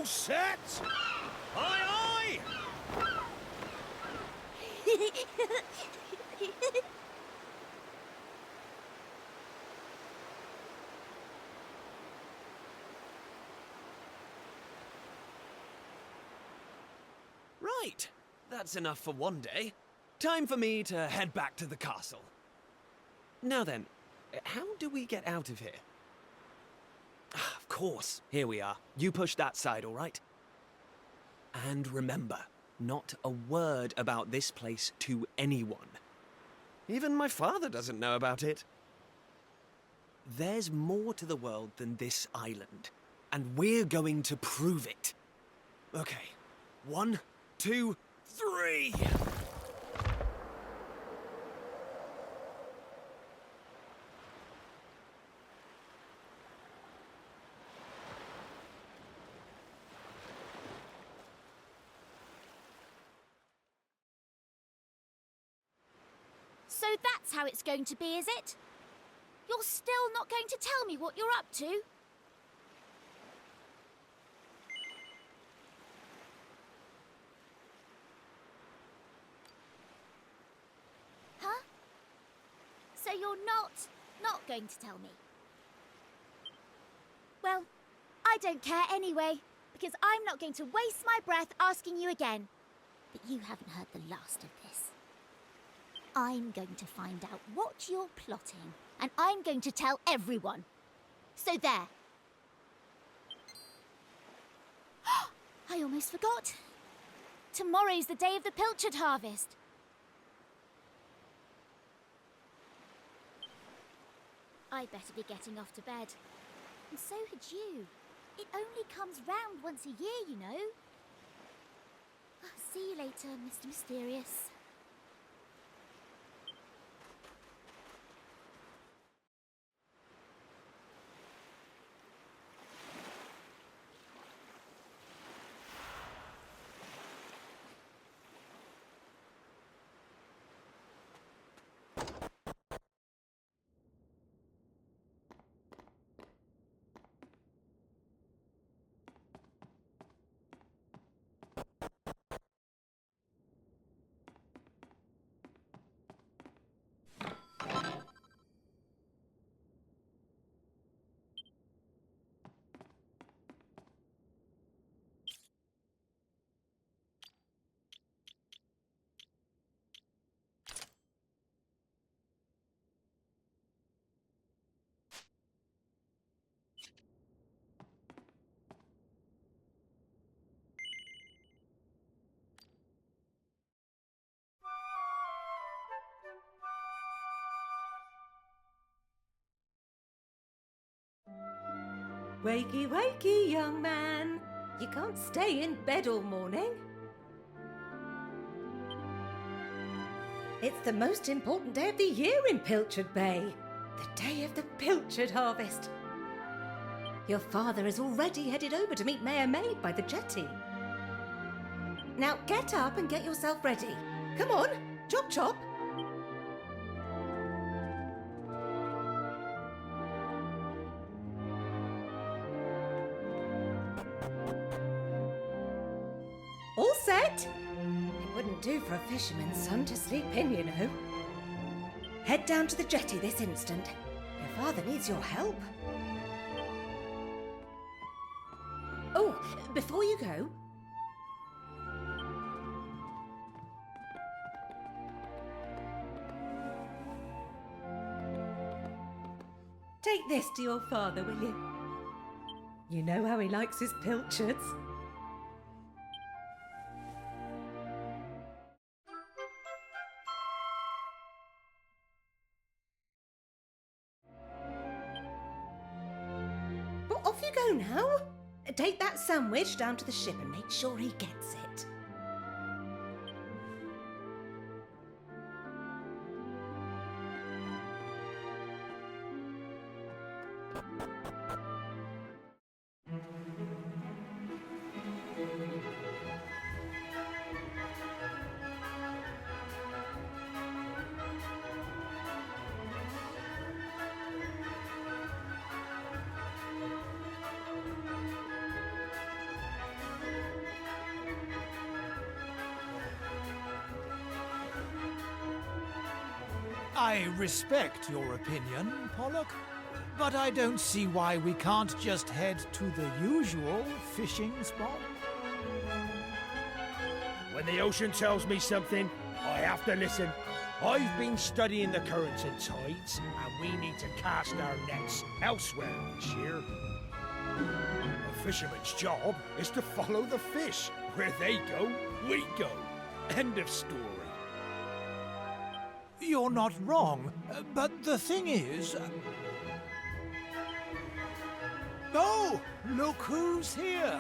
set? Aye, aye! Right, that's enough for one day. Time for me to head back to the castle. Now then, how do we get out of here? Ah, of course, here we are. You push that side, all right? And remember, not a word about this place to anyone. Even my father doesn't know about it. There's more to the world than this island, and we're going to prove it. Okay, 1, 2, 3! So that's how it's going to be, is it? You're still not going to tell me what you're up to? Huh? So you're not going to tell me? Well, I don't care anyway, because I'm not going to waste my breath asking you again. But you haven't heard the last of this. I'm going to find out what you're plotting, and I'm going to tell everyone. So there. I almost forgot. Tomorrow's the day of the pilchard harvest. I'd better be getting off to bed. And so had you. It only comes round once a year, you know. See you later, Mr. Mysterious. Wakey, wakey, young man. You can't stay in bed all morning. It's the most important day of the year in Pilchard Bay. The day of the pilchard harvest. Your father is already headed over to meet Mayor Maid by the jetty. Now get up and get yourself ready. Come on, chop chop. All set? It wouldn't do for a fisherman's son to sleep in, you know. Head down to the jetty this instant. Your father needs your help. Oh, before you go... Take this to your father, will you? You know how he likes his pilchards. Well, off you go now. Take that sandwich down to the ship and make sure he gets it. I respect your opinion, Pollock, but I don't see why we can't just head to the usual fishing spot. When the ocean tells me something, I have to listen. I've been studying the currents and tides, and we need to cast our nets elsewhere this year. A fisherman's job is to follow the fish. Where they go, we go. End of story. You're not wrong, but the thing is... Oh, look who's here.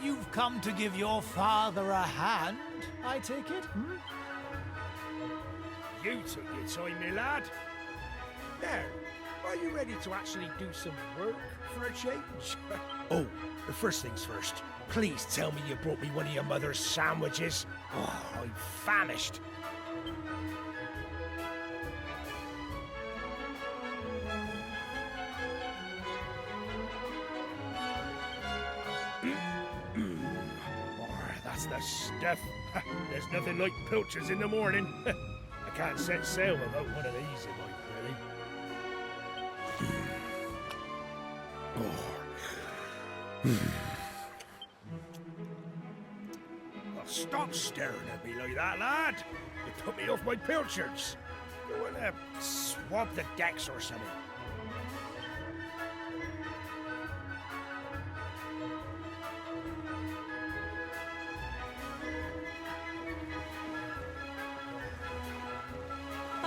You've come to give your father a hand, I take it, hmm? You took your time, my lad. Now, are you ready to actually do some work for a change? Oh, the first things first. Please tell me you brought me one of your mother's sandwiches. Oh, I'm famished. That's the stuff. There's nothing like pilchards in the morning. I can't set sail without one of these in my belly. Well, stop staring at me like that, lad. You put me off my pilchards. You want to swab the decks or something?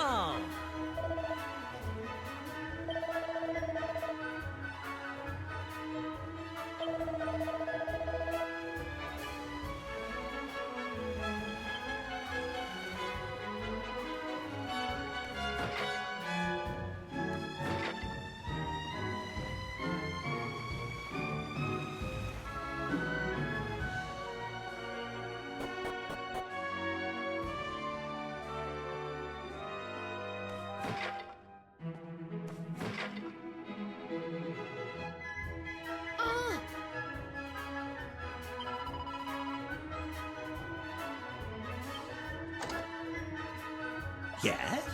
Oh. Yes?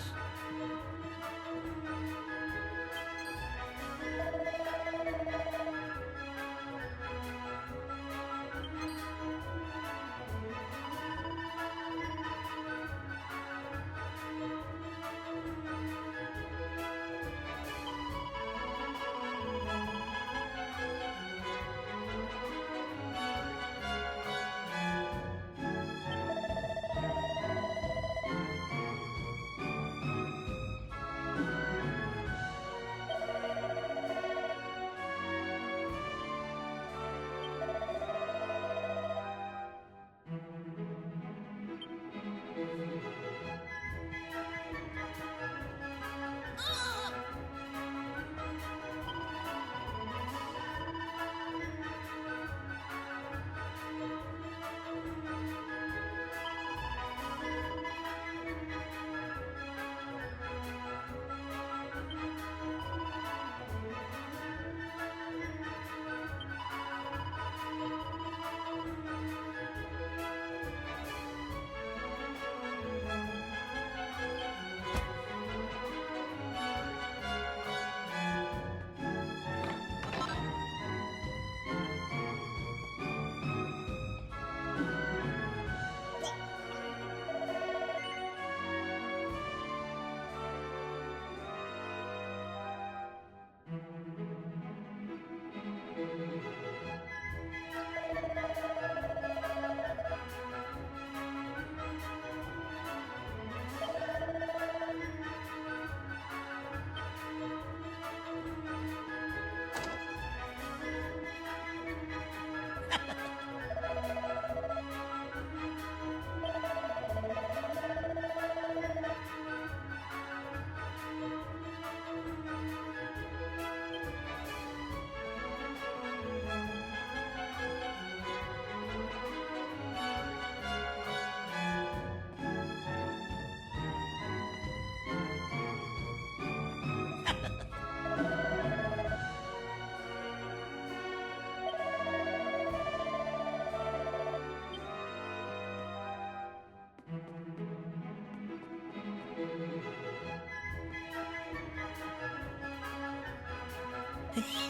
Oh.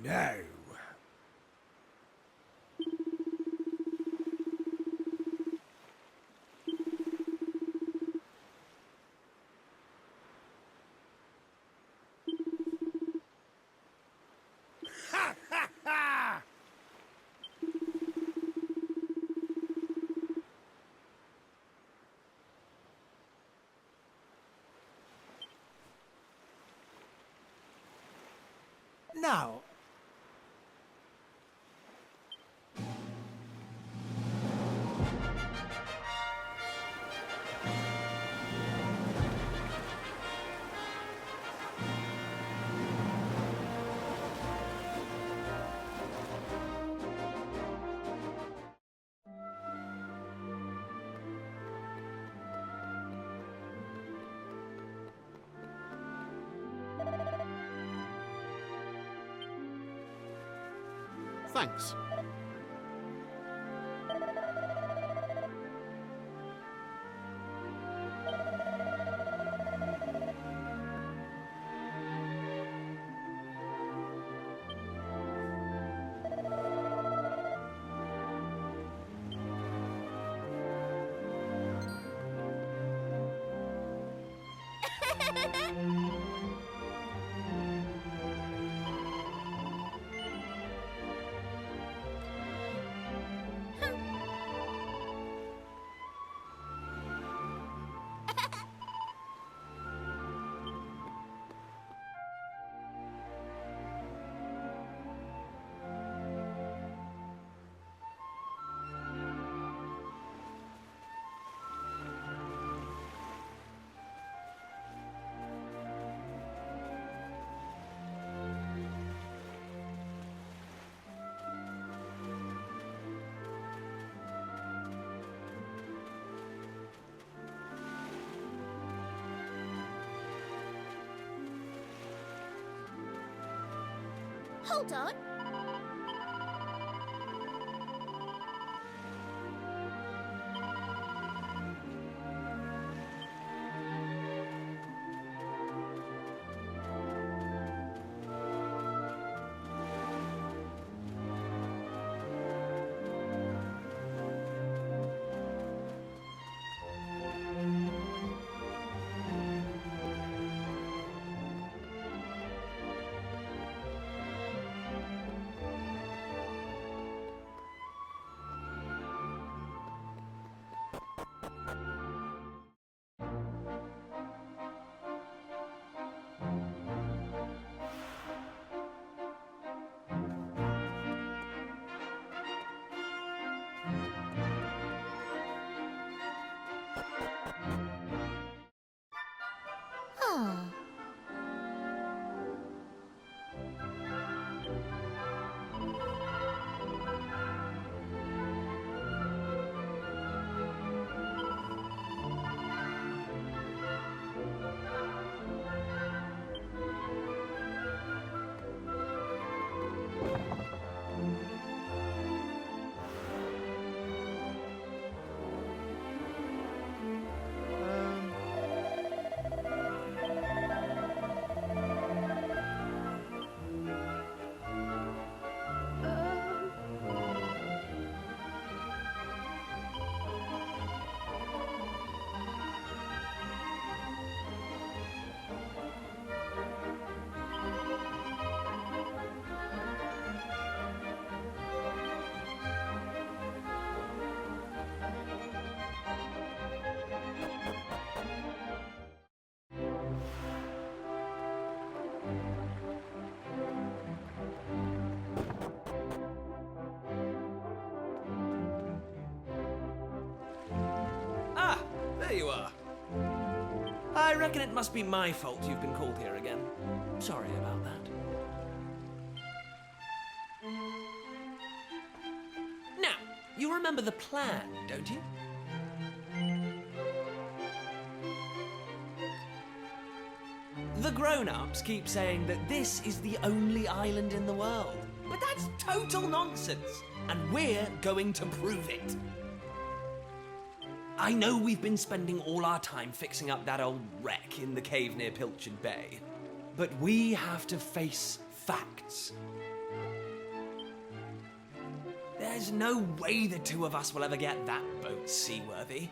Now. Ha ha ha! Now, Thanks. Hold on. There you are. I reckon it must be my fault you've been called here again. Sorry about that. Now, you remember the plan, don't you? The grown-ups keep saying that this is the only island in the world. But that's total nonsense, and we're going to prove it. I know we've been spending all our time fixing up that old wreck in the cave near Pilchard Bay, but we have to face facts. There's no way the two of us will ever get that boat seaworthy.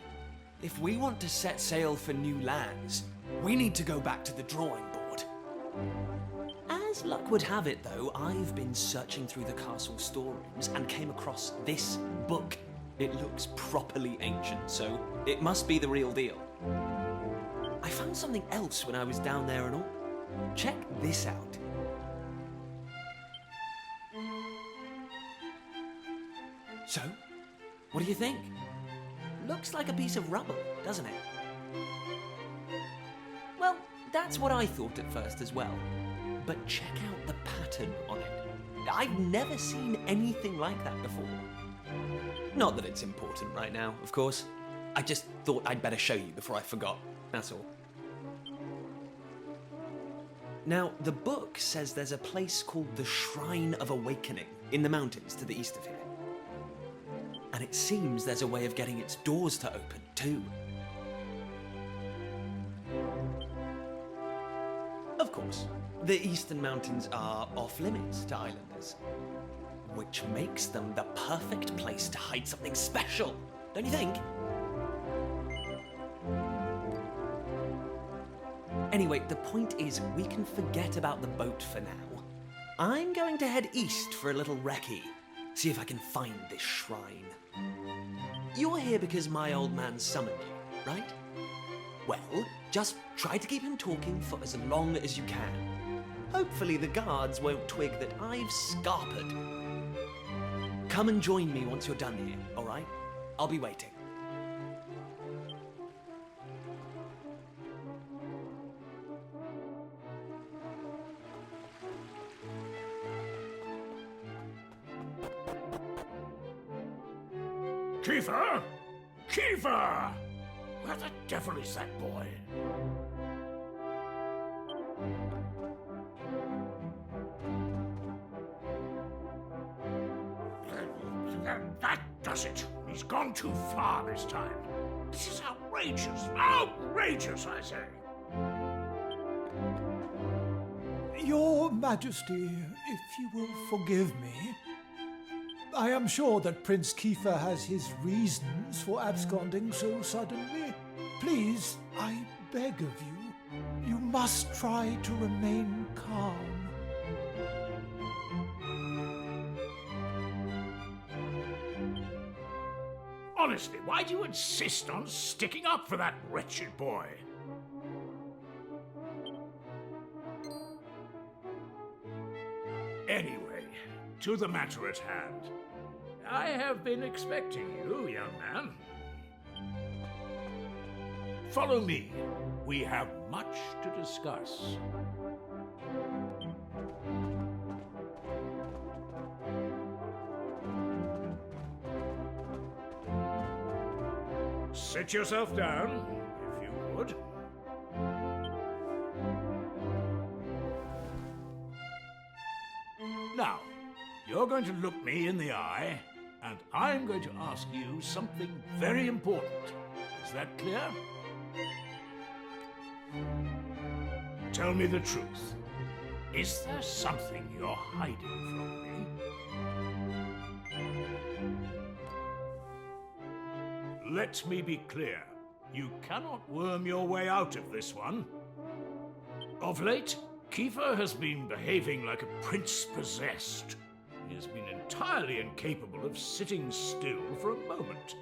If we want to set sail for new lands, we need to go back to the drawing board. As luck would have it, though, I've been searching through the castle storerooms and came across this book. It looks properly ancient, so it must be the real deal. I found something else when I was down there and all. Check this out. So, what do you think? Looks like a piece of rubble, doesn't it? Well, that's what I thought at first as well. But check out the pattern on it. I've never seen anything like that before. Not that it's important right now, of course. I just thought I'd better show you before I forgot, that's all. Now, the book says there's a place called the Shrine of Awakening in the mountains to the east of here. And it seems there's a way of getting its doors to open, too. Of course, the eastern mountains are off-limits to islanders, which makes them the perfect place to hide something special, don't you think? Anyway, the point is, we can forget about the boat for now. I'm going to head east for a little recce, see if I can find this shrine. You're here because my old man summoned you, right? Well, just try to keep him talking for as long as you can. Hopefully the guards won't twig that I've scarpered. Come and join me once you're done here, all right? I'll be waiting. Kiefer! Kiefer! Where the devil is that boy? That does it. He's gone too far this time. This is outrageous. Outrageous, I say. Your Majesty, if you will forgive me, I am sure that Prince Kiefer has his reasons for absconding so suddenly. Please, I beg of you, you must try to remain calm. Honestly, why do you insist on sticking up for that wretched boy? Anyway, to the matter at hand. I have been expecting you, young man. Follow me. We have much to discuss. Sit yourself down, if you would. Now, you're going to look me in the eye, and I'm going to ask you something very important. Is that clear? Tell me the truth. Is there something you're hiding from me? Let me be clear. You cannot worm your way out of this one. Of late, Kiefer has been behaving like a prince possessed. He has been entirely incapable of sitting still for a moment.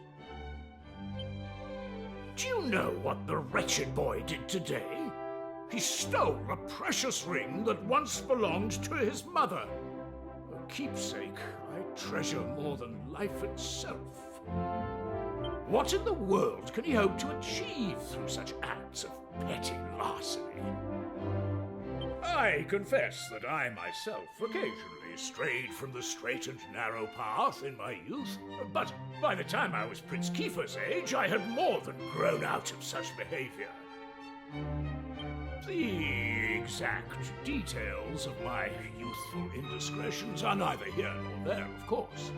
Do you know what the wretched boy did today? He stole a precious ring that once belonged to his mother. A keepsake I treasure more than life itself. What in the world can he hope to achieve through such acts of petty larceny? I confess that I myself occasionally strayed from the straight and narrow path in my youth, but by the time I was Prince Kiefer's age, I had more than grown out of such behavior. The exact details of my youthful indiscretions are neither here nor there, of course.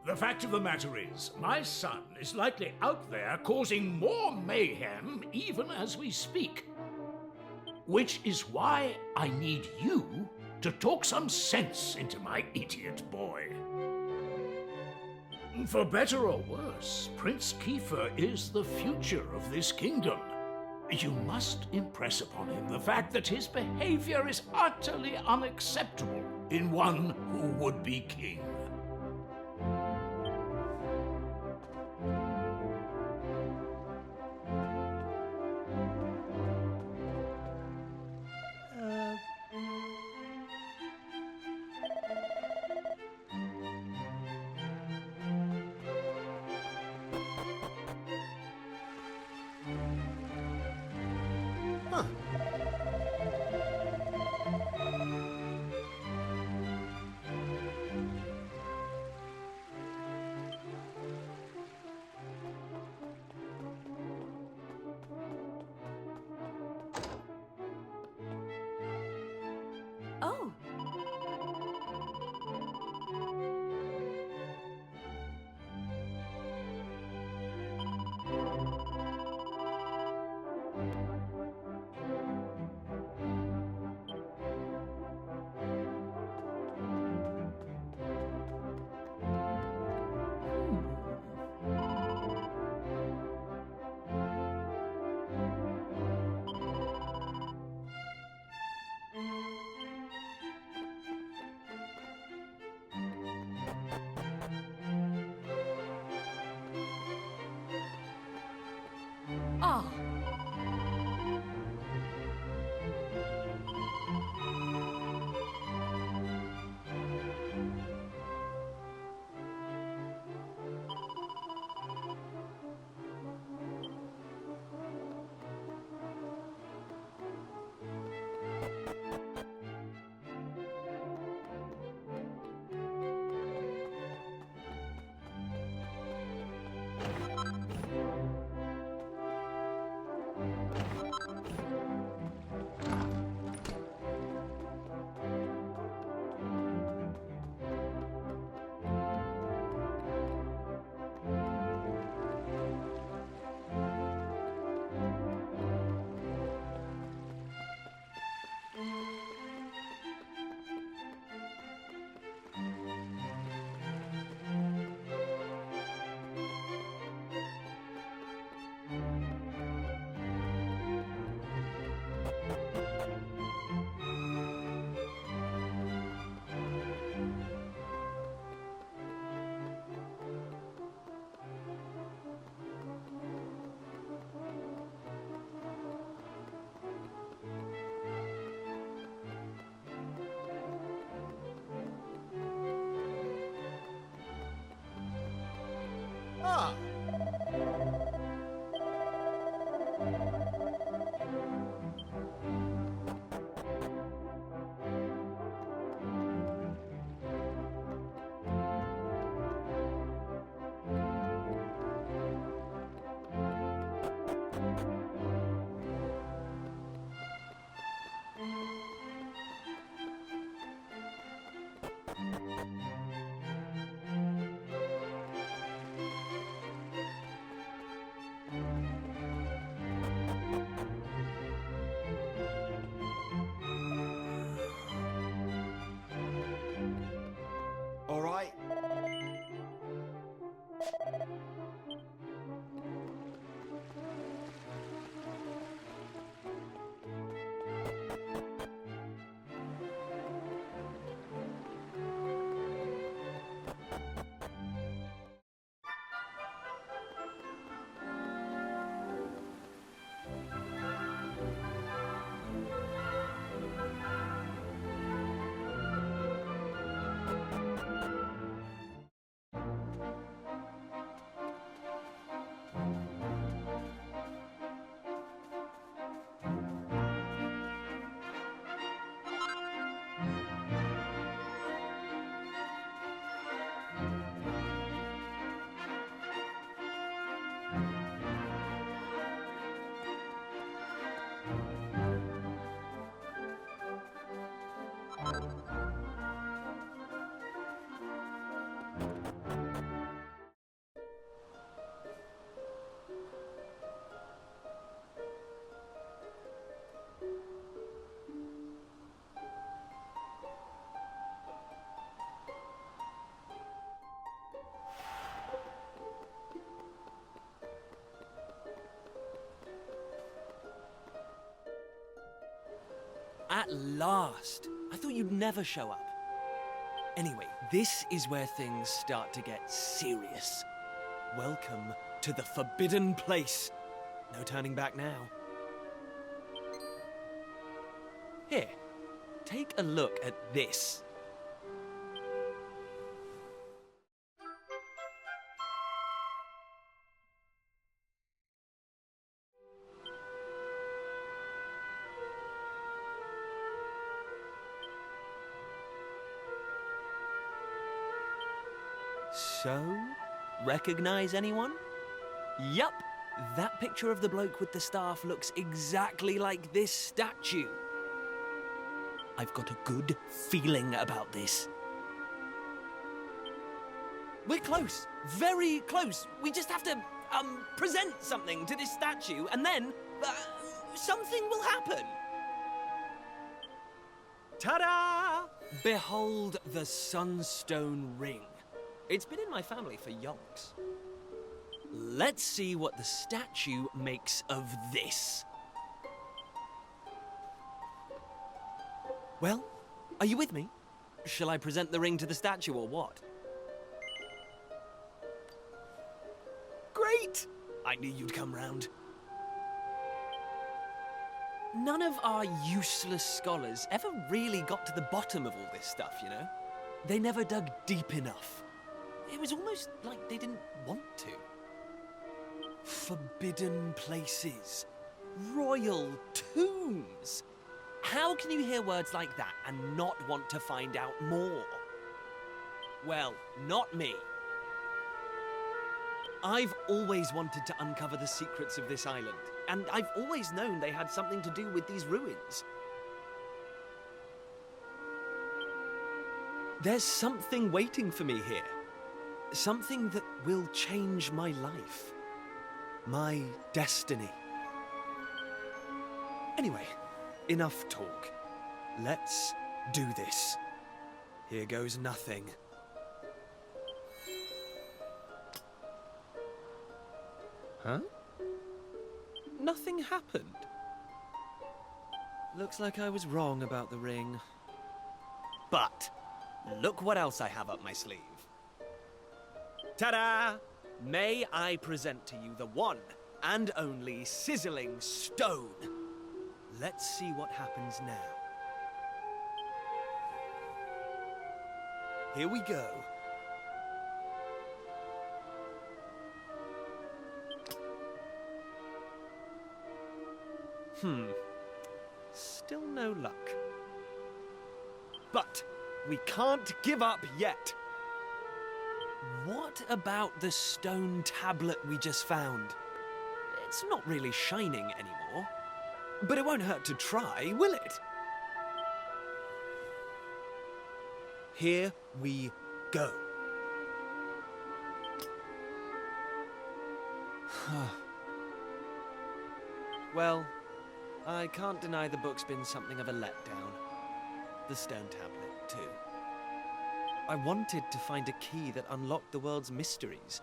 The fact of the matter is, my son is likely out there causing more mayhem even as we speak. Which is why I need you to talk some sense into my idiot boy. For better or worse, Prince Kiefer is the future of this kingdom. You must impress upon him the fact that his behavior is utterly unacceptable in one who would be king. Oh. Ah. Ah. At last! I thought you'd never show up. Anyway, this is where things start to get serious. Welcome to the forbidden place. No turning back now. Here, take a look at this. So, recognize anyone? Yup, that picture of the bloke with the staff looks exactly like this statue. I've got a good feeling about this. We're close, very close. We just have to, present something to this statue and then, something will happen. Ta-da! Behold the Sunstone Ring. It's been in my family for yonks. Let's see what the statue makes of this. Well, are you with me? Shall I present the ring to the statue or what? Great! I knew you'd come round. None of our useless scholars ever really got to the bottom of all this stuff, you know? They never dug deep enough. It was almost like they didn't want to. Forbidden places. Royal tombs. How can you hear words like that and not want to find out more? Well, not me. I've always wanted to uncover the secrets of this island, and I've always known they had something to do with these ruins. There's something waiting for me here. Something that will change my life. My destiny. Anyway, enough talk. Let's do this. Here goes nothing. Huh? Nothing happened. Looks like I was wrong about the ring. But look what else I have up my sleeve. Ta-da! May I present to you the one and only sizzling stone. Let's see what happens now. Here we go. Still no luck. But we can't give up yet. What about the stone tablet we just found? It's not really shining anymore. But it won't hurt to try, will it? Here we go. Well, I can't deny the book's been something of a letdown. The stone tablet, too. I wanted to find a key that unlocked the world's mysteries,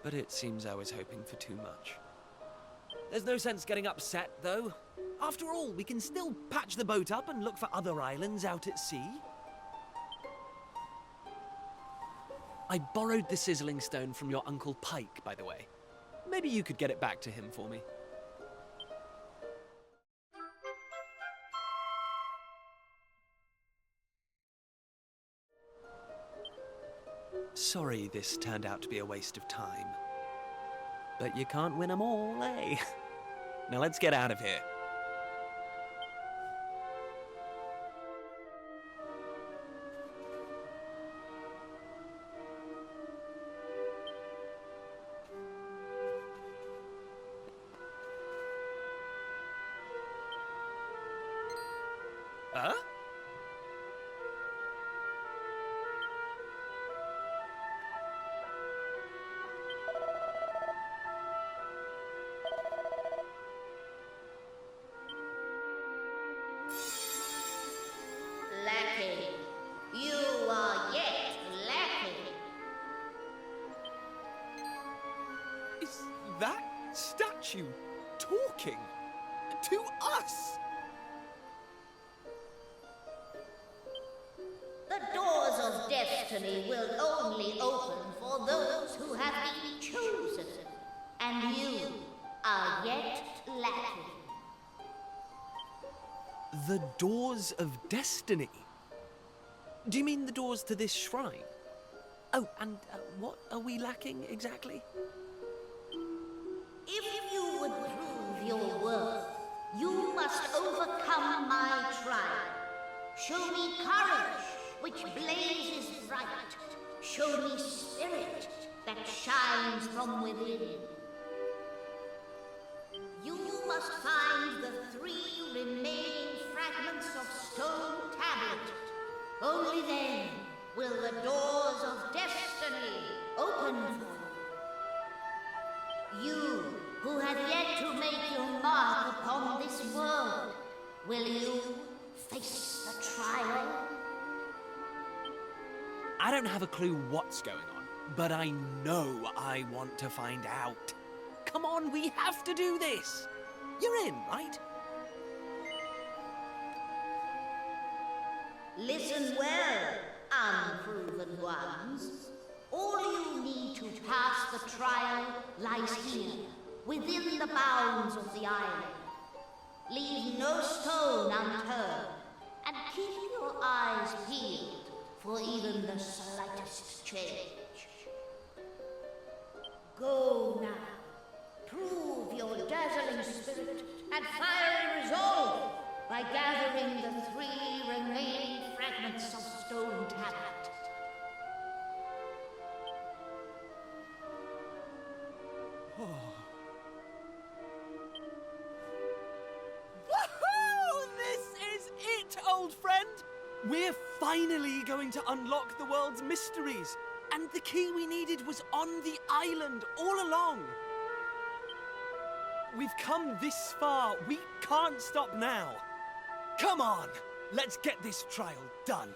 but it seems I was hoping for too much. There's no sense getting upset, though. After all, we can still patch the boat up and look for other islands out at sea. I borrowed the sizzling stone from your Uncle Pike, by the way. Maybe you could get it back to him for me. Sorry this turned out to be a waste of time. But you can't win 'em all, eh? Now let's get out of here. Huh? Lacking. You are yet lacking. Is that statue talking to us? destiny will only open for those who have been chosen. And you are yet lacking. The doors of destiny? Do you mean the doors to this shrine? Oh, and what are we lacking exactly? If you would prove your worth, you must overcome my trial. Show me courage, which blazes bright. Show me spirit that shines from within. You must find the 3 remaining fragments of stone tablet. Only then will the doors of destiny open for you. You who have yet to make your mark upon this world, will you face the trial? I don't have a clue what's going on, but I know I want to find out. Come on, we have to do this! You're in, right? Listen well, unproven ones. All you need to pass the trial lies here, within the bounds of the island. Leave no stone unturned, and keep your eyes peeled for even the slightest change. Go now. Prove your dazzling spirit and fiery resolve by gathering the 3 remaining fragments of stone tablet. Woohoo! This is it, old friend! We're finally going to unlock the world's mysteries, and the key we needed was on the island all along. We've come this far. We can't stop now. Come on, let's get this trial done.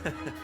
Hey!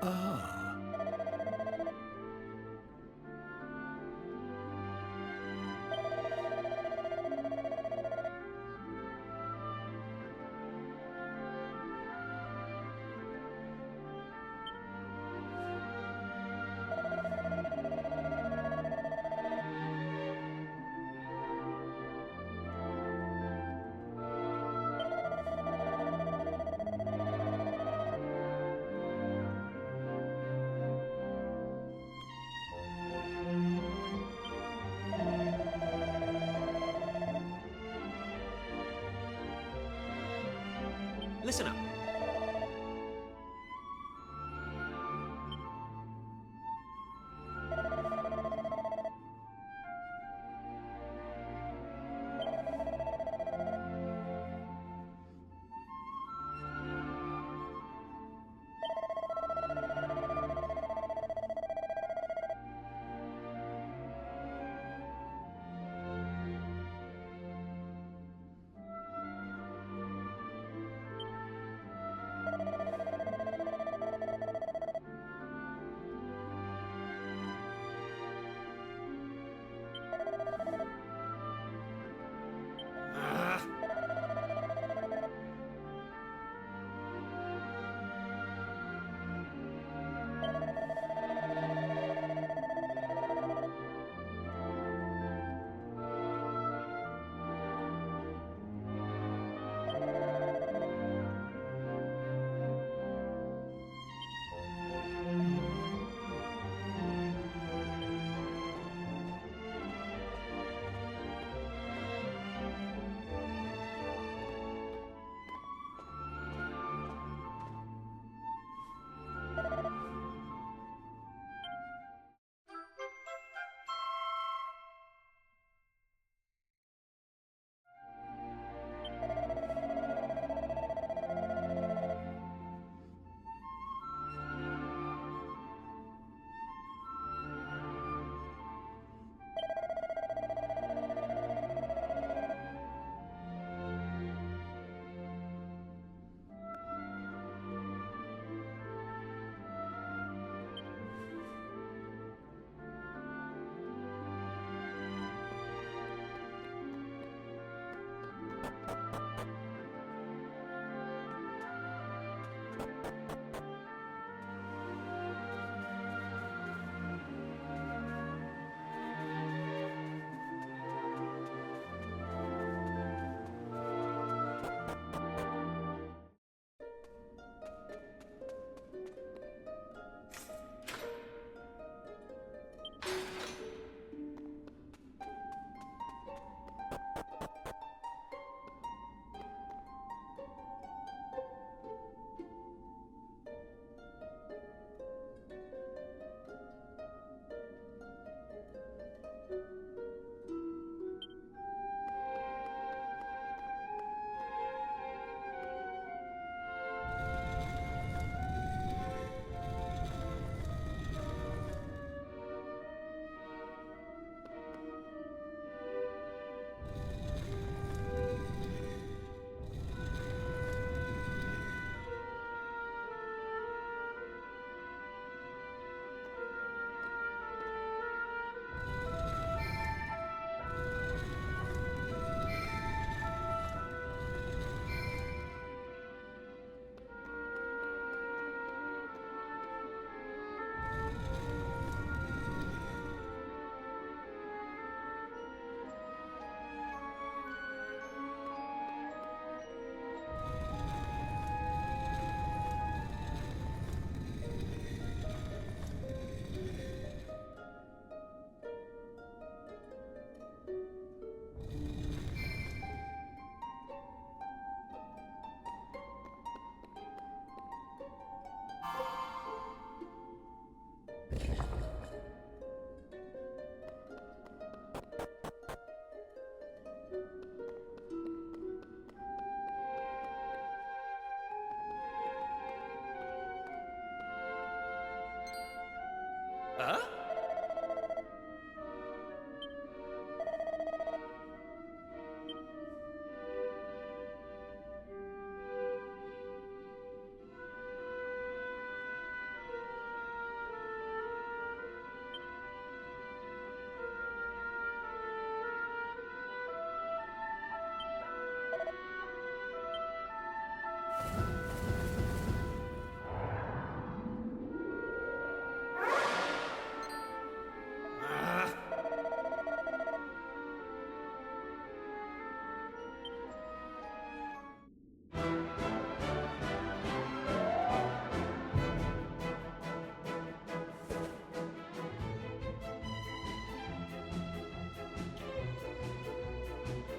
Ah. Listen up.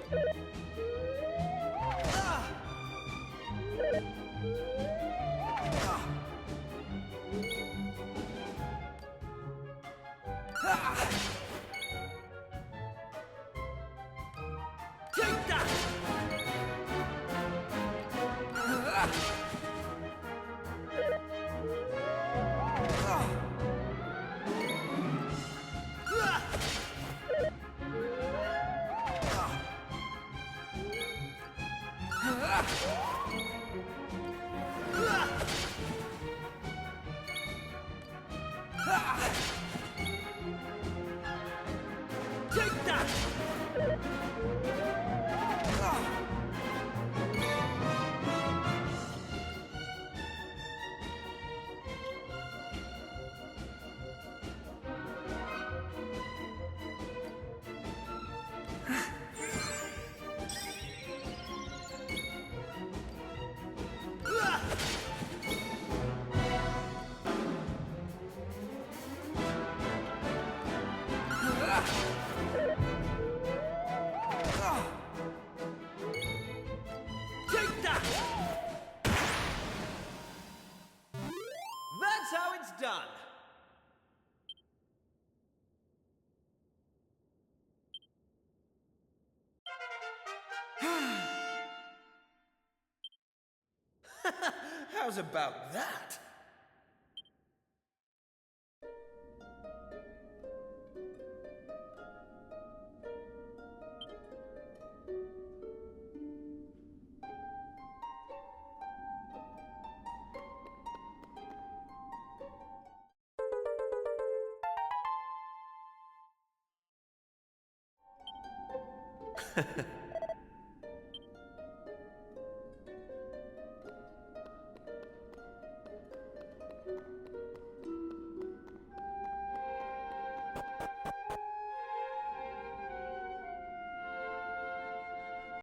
Take that! Take that! Take that! That's how it's done. How's about that?